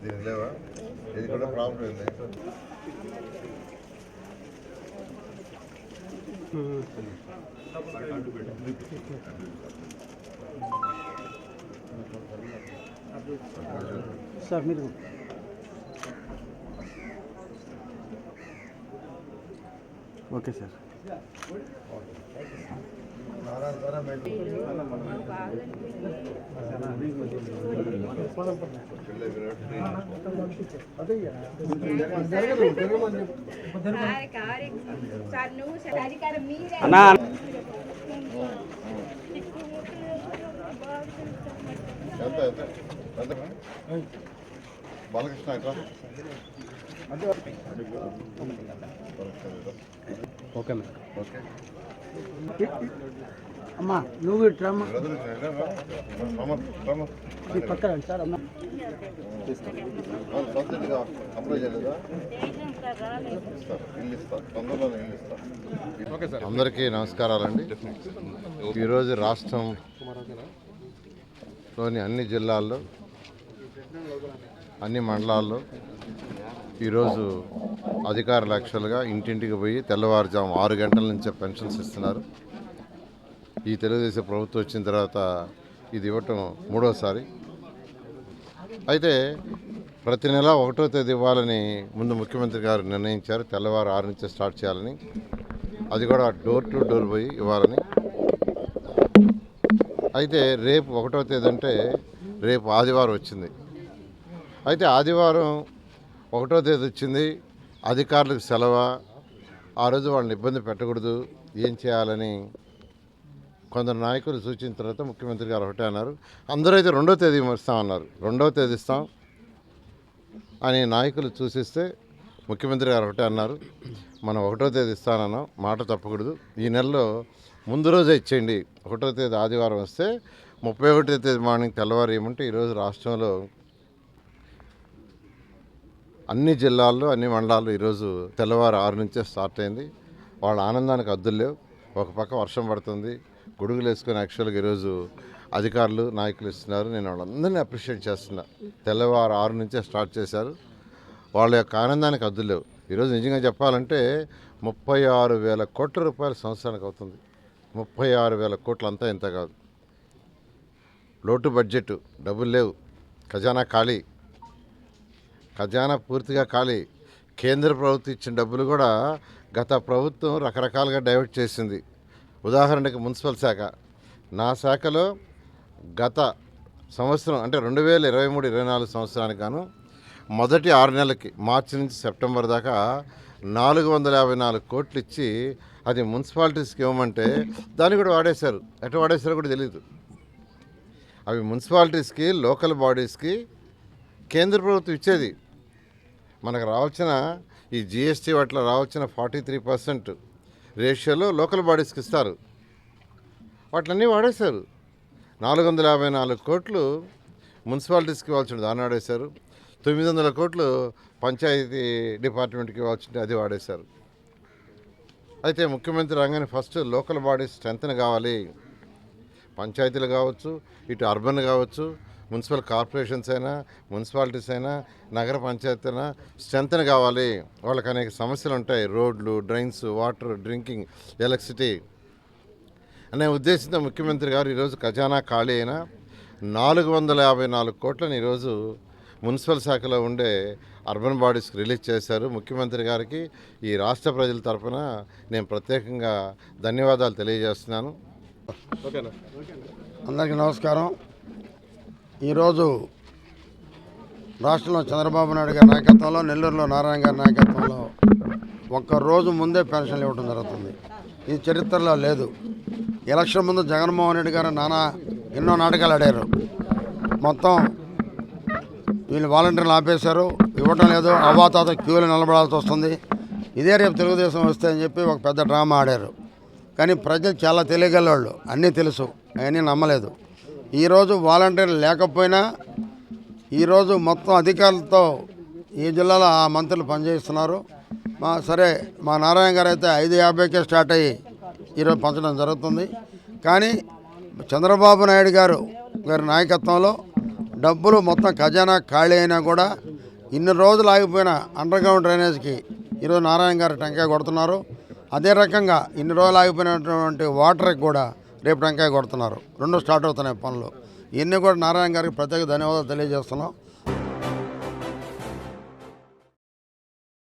దీని లేవా? ఇది కూడా ప్రాబ్లం ఉంది. సార్ మీరు ఓకే సార్. అన్నా బాలకృష్ణ ఓకే మేడం. ఓకే అమ్మా నువ్వు ఇట్రమ్మా పక్కన సార్. అమ్మా అప్లై చేయలేదా? అందరికీ నమస్కారాలండి. ఈరోజు రాష్ట్రంలోని అన్ని జిల్లాల్లో అన్ని మండలాల్లో ఈరోజు అధికారులు యాక్చువల్గా ఇంటింటికి పోయి తెల్లవారుజాము 6 గంటల నుంచే పెన్షన్స్ ఇస్తున్నారు. ఈ తెలుగుదేశం ప్రభుత్వం వచ్చిన తర్వాత ఇది ఇవ్వటం 3వసారి. అయితే ప్రతి నెల 1వ తేదీ ఇవ్వాలని ముందు ముఖ్యమంత్రి గారు నిర్ణయించారు. తెల్లవారు 6 నుంచే స్టార్ట్ చేయాలని, అది కూడా డోర్ టు డోర్ పోయి ఇవ్వాలని. అయితే రేపు 1వ తేదీ అంటే రేపు ఆదివారం వచ్చింది. అయితే ఆదివారం 1వ తేదీ వచ్చింది, అధికారులకు సెలవు. ఆ రోజు వాళ్ళని ఇబ్బంది పెట్టకూడదు, ఏం చేయాలని కొందరు నాయకులు సూచించిన తర్వాత ముఖ్యమంత్రి గారు ఒకటే అన్నారు. అందరూ అయితే 2వ తేదీ ఇస్తామన్నారు. 2వ తేదీ ఇస్తాం అని నాయకులు సూచిస్తే ముఖ్యమంత్రి గారు ఒకటే అన్నారు, మనం 1వ తేదీ ఇస్తానన్నాం, మాట తప్పకూడదు. ఈ నెలలో ముందు రోజే ఇచ్చేయండి. 1వ తేదీ ఆదివారం వస్తే 31వ తేదీ మార్నింగ్ తెల్లవారు ఏమంటే ఈరోజు రాష్ట్రంలో అన్ని జిల్లాల్లో అన్ని మండలాల్లో ఈరోజు తెల్లవారు 6 నుంచే స్టార్ట్ అయింది. వాళ్ళ ఆనందానికి హద్దులు లేవు. ఒక పక్క వర్షం పడుతుంది, గొడుగులు వేసుకొని యాక్చువల్గా ఈరోజు అధికారులు నాయకులు ఇస్తున్నారు. నేను వాళ్ళందరినీ అప్రిషియేట్ చేస్తున్నా. తెల్లవారు 6 నుంచే స్టార్ట్ చేశారు. వాళ్ళ యొక్క ఆనందానికి హద్దులు లేవు. ఈరోజు నిజంగా చెప్పాలంటే 36,000 కోట్ల రూపాయలు సంవత్సరానికి అవుతుంది. 36,000 కోట్లు అంతా ఇంత కాదు. లోటు బడ్జెట్, డబ్బులు లేవు, ఖజానా ఖాళీ, ఖజానా పూర్తిగా ఖాళీ. కేంద్ర ప్రభుత్వం ఇచ్చిన డబ్బులు కూడా గత ప్రభుత్వం రకరకాలుగా డైవర్ట్ చేసింది. ఉదాహరణకి మున్సిపల్ శాఖ, నా శాఖలో గత సంవత్సరం అంటే 2023-24 సంవత్సరానికి గాను మొదటి 6 నెలలకి మార్చి నుంచి సెప్టెంబర్ దాకా 454 కోట్లు ఇచ్చి అది మున్సిపాలిటీస్కి ఇవ్వమంటే దాన్ని కూడా వాడేశారు. ఎట్లా వాడేశారో కూడా తెలియదు. అవి మున్సిపాలిటీస్కి, లోకల్ బాడీస్కి కేంద్ర ప్రభుత్వం ఇచ్చేది. మనకు రావాల్సిన ఈ జిఎస్టీ వాటిలో రావాల్సిన 43% రేషియోలో లోకల్ బాడీస్కి ఇస్తారు. వాటిలన్నీ వాడేశారు. 454 కోట్లు మున్సిపాలిటీస్కి ఇవ్వాల్సింది దాన్ని వాడేశారు. 900 కోట్లు పంచాయతీ డిపార్ట్మెంట్కి ఇవ్వాల్సింది అది వాడేశారు. అయితే ముఖ్యమంత్రి రాగానే ఫస్ట్ లోకల్ బాడీస్ స్ట్రెంగ్త్ కావాలి. పంచాయతీలు కావచ్చు, ఇటు అర్బన్ కావచ్చు, మున్సిపల్ కార్పొరేషన్స్ అయినా, మున్సిపాలిటీస్ అయినా, నగర పంచాయతీ అయినా స్ట్రెంగ్త్ కావాలి. వాళ్ళకి అనేక సమస్యలు ఉంటాయి. రోడ్లు, డ్రైన్స్, వాటర్, డ్రింకింగ్, ఎలక్ట్రిసిటీ అనే ఉద్దేశంతో ముఖ్యమంత్రి గారు ఈరోజు ఖజానా ఖాళీ అయిన 454 కోట్లను ఈరోజు మున్సిపల్ శాఖలో ఉండే అర్బన్ బాడీస్కి రిలీజ్ చేశారు. ముఖ్యమంత్రి గారికి ఈ రాష్ట్ర ప్రజల తరఫున నేను ప్రత్యేకంగా ధన్యవాదాలు తెలియజేస్తున్నాను. అందరికీ నమస్కారం. ఈరోజు రాష్ట్రంలో చంద్రబాబు నాయుడు గారి నాయకత్వంలో, నెల్లూరులో నారాయణ గారి నాయకత్వంలో ఒక్కరోజు ముందే పెన్షన్లు ఇవ్వడం జరుగుతుంది. ఇది చరిత్రలో లేదు. ఎలక్షన్ ముందు జగన్మోహన్ రెడ్డి గారు ఎన్నో నాటకాలు ఆడారు. మొత్తం వీళ్ళు వాలంటీర్లు ఆపేశారు, ఇవ్వటం లేదు, అవాతాత క్యూలో నిలబడాల్సి వస్తుంది. ఇదే రేపు తెలుగుదేశం వస్తే అని చెప్పి ఒక పెద్ద డ్రామా ఆడారు. కానీ ప్రజలు చాలా తెలియగలవాళ్ళు, అన్నీ తెలుసు, అవన్నీ నమ్మలేదు. ఈరోజు వాలంటీర్లు లేకపోయినా ఈరోజు మొత్తం అధికారులతో ఈ జిల్లాలో ఆ మంత్రులు పనిచేస్తున్నారు. మా నారాయణ గారు అయితే 5:50కే స్టార్ట్ అయ్యి ఈరోజు పంచడం జరుగుతుంది. కానీ చంద్రబాబు నాయుడు గారి నాయకత్వంలో డబ్బులు మొత్తం ఖజానా ఖాళీ అయినా కూడా ఇన్ని రోజులు ఆగిపోయిన అండర్ గ్రౌండ్ డ్రైనేజ్కి ఈరోజు నారాయణ గారు టెంకాయ కొడుతున్నారు. అదే రకంగా ఇన్ని రోజులు ఆగిపోయినటువంటి వాటర్కి కూడా రేపు టెంకాయ కొడుతున్నారు. 2 స్టార్ట్ అవుతున్నాయి పనులు. ఇవన్నీ కూడా నారాయణ గారికి ప్రత్యేక ధన్యవాదాలు తెలియజేస్తున్నాం.